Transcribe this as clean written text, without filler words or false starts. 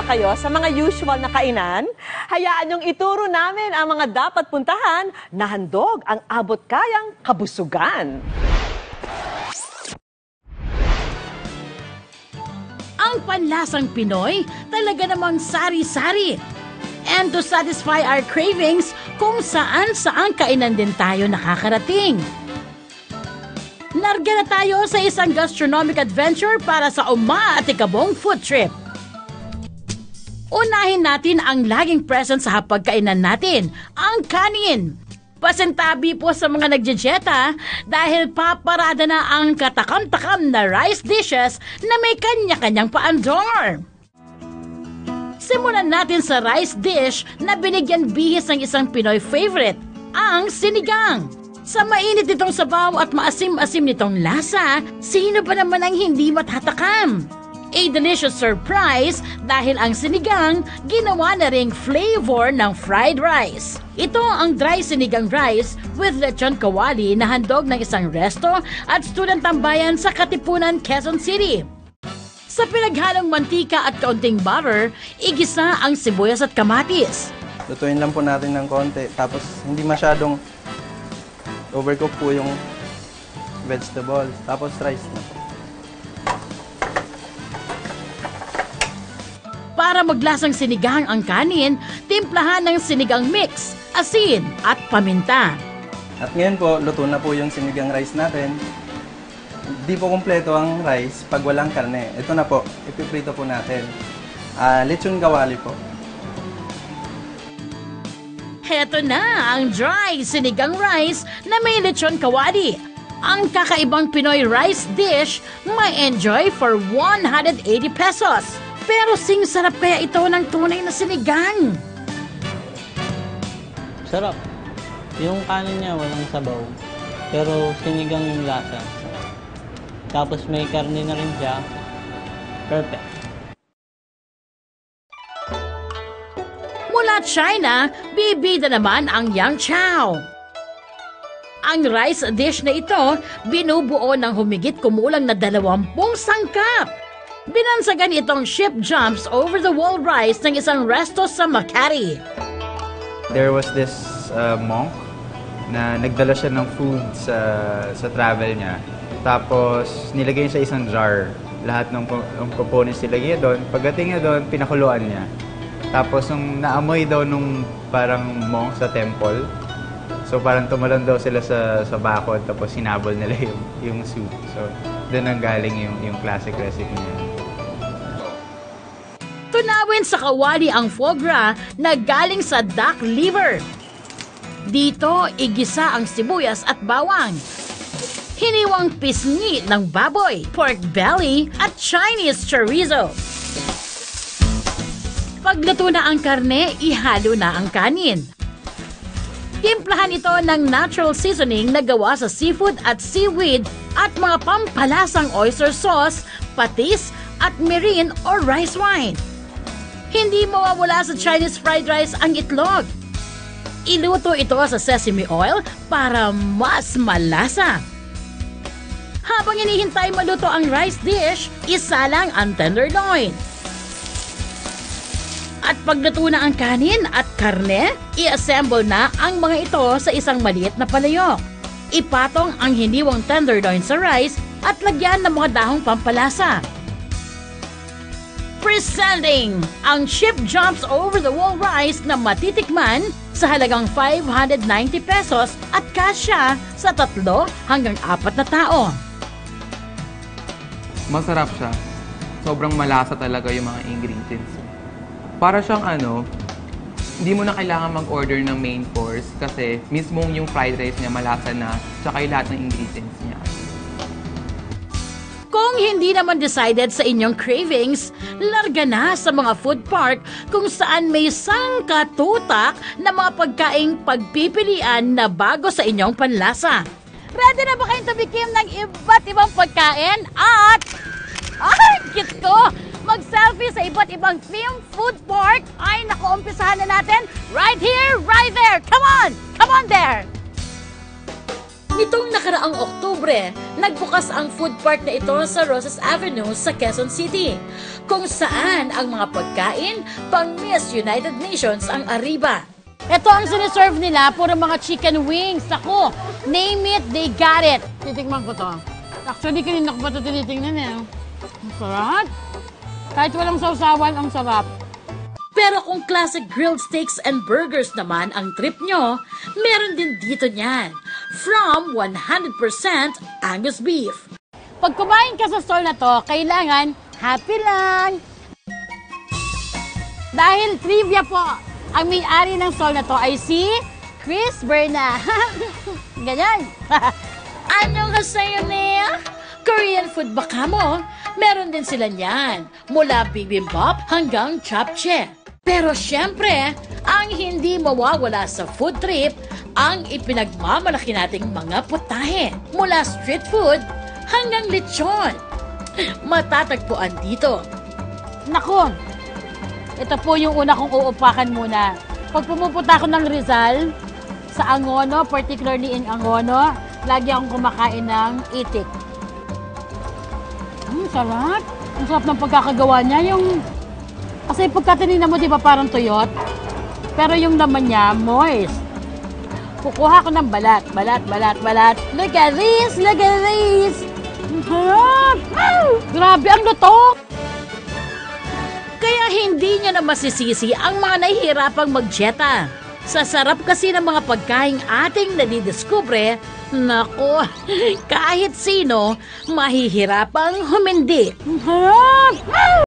kayo sa mga usual na kainan? Hayaan niyong ituro namin ang mga dapat puntahan na handog ang abot-kayang kabusugan. Ang panlasang Pinoy talaga namang sari-sari. And to satisfy our cravings, kung saan-saan kainan din tayo nakakarating. Larga na tayo sa isang gastronomic adventure para sa umaatikabong food trip. Unahin natin ang laging present sa hapagkainan natin, ang kanin. Pasintabi po sa mga nagdidieta dahil paparada na ang katakam-takam na rice dishes na may kanya-kanyang paandor. Simulan natin sa rice dish na binigyan bihis ng isang Pinoy favorite, ang sinigang. Sa mainit nitong sabaw at maasim-asim nitong lasa, sino ba naman ang hindi matatakam? A delicious surprise dahil ang sinigang ginawa na ring flavor ng fried rice. Ito ang dry sinigang rice with lechon kawali na handog ng isang resto at student tambayan sa Katipunan, Quezon City. Sa pinaghalong mantika at kaunting butter, igisa ang sibuyas at kamatis. Lutuin lang po natin ng konti, tapos hindi masyadong overcook po yung vegetables, tapos rice na po. Para maglasang sinigang ang kanin, timplahan ng sinigang mix, asin at paminta. At ngayon po, luto na po yung sinigang rice natin. Di po kumpleto ang rice pag walang karne. Ito na po, ipiprito po natin. Lechon kawali po. Heto na ang dry sinigang rice na may lechon kawali. Ang kakaibang Pinoy rice dish may enjoy for 180 pesos. Pero sarap kaya ito ng tunay na sinigang. Sarap. Yung kanin niya walang sabaw. Pero sinigang yung lasa. Tapos may karne na rin siya. Perfect. Mula China, bibida naman ang yang chow. Ang rice dish na ito, binubuo ng humigit kumulang na 20 sangkap. Binansagan itong ship jumps over the wall rice ng isang resto sa Makati. There was this monk na nagdala siya ng food sa travel niya. Tapos nilagay niya sa isang jar. Lahat ng components nilagay niya doon. Pagdating niya doon, pinakuluan niya. Tapos nung naamoy daw nung parang monk sa temple, so parang tumalon daw sila sa bakod tapos hinabol nila yung soup. So doon ang galing yung classic recipe niya. Tunawin sa kawali ang foie gras na galing sa duck liver. Dito, igisa ang sibuyas at bawang. Hiniwang pisngi ng baboy, pork belly at Chinese chorizo. Pagluto na ang karne, ihalo na ang kanin. Timplahan ito ng natural seasoning na gawa sa seafood at seaweed at mga pampalasang oyster sauce, patis at mirin o rice wine. Hindi mawawala sa Chinese fried rice ang itlog. Iluto ito sa sesame oil para mas malasa. Habang hinihintay maluto ang rice dish, isalang ang tenderloin. At pagluto na ang kanin at karne, i-assemble na ang mga ito sa isang maliit na palayok. Ipatong ang hiniwang tenderloin sa rice at lagyan ng mga dahong pampalasa. Presenting ang ship jumps over the wall rice na matitikman sa halagang 590 pesos at kasya sa 3 hanggang 4 na tao. Masarap siya. Sobrang malasa talaga yung mga ingredients. Para siyang hindi mo na kailangan mag-order ng main course kasi mismong yung fried rice niya malasa na tsaka yung lahat ng ingredients niya. Kung hindi naman decided sa inyong cravings, larga na sa mga food park kung saan may sangkatutak na mga pagkaing pagpipilian na bago sa inyong panlasa. Ready na ba kayong tumikim ng iba't ibang pagkain? At, cute ko! Mag-selfie sa iba't ibang theme food park? Ay, naku, umpisahan na natin. Right here, right there! Come on! Come on there! Nitong nakaraang Oktubre, nagbukas ang food park na ito sa Rosas Avenue sa Quezon City, kung saan ang mga pagkain pang Miss United Nations ang ariba. Ito ang siniserve nila, puro mga chicken wings. Ako, name it, they got it. Titikman ko to. Actually, kanina ko pa ito tinitingnan eh. Ang sarap. Kahit walang sausawan, ang sarap. Pero kung classic grilled steaks and burgers naman ang trip nyo, meron din dito niyan. From 100% Angus beef. Pag kumain ka sa stall na to, kailangan happy lang. Dahil trivia po, ang may-ari ng stall na to ay si Chris Berna. Ganyan. Anong hasayo niya? Korean food baka mo? Meron din sila niyan. Mula bibimbap hanggang japchae. Pero syempre, ang hindi mawawala sa food trip, ang ipinagmamalaki nating mga putahe. Mula street food hanggang lechon. Matatagpuan dito. Naku, ito po yung una kong uupakan muna. Pag pumupunta ako ng Rizal, sa Angono, particularly in Angono, lagi akong kumakain ng itik. Sarap. Ang sarap ng pagkakagawa niya. Kasi pagkatinignan mo, di ba parang tuyot? Pero yung laman niya, moist. Kukuha ko ng balat. Look at this! Look at this! Ang sarap! Grabe, ang luto! Kaya hindi niya na masisisi ang mga nahihirapang mag-dieta. Sa sarap kasi ng mga pagkaing ating nadidiskubre, naku, kahit sino, mahihirapang humindi. Ang sarap!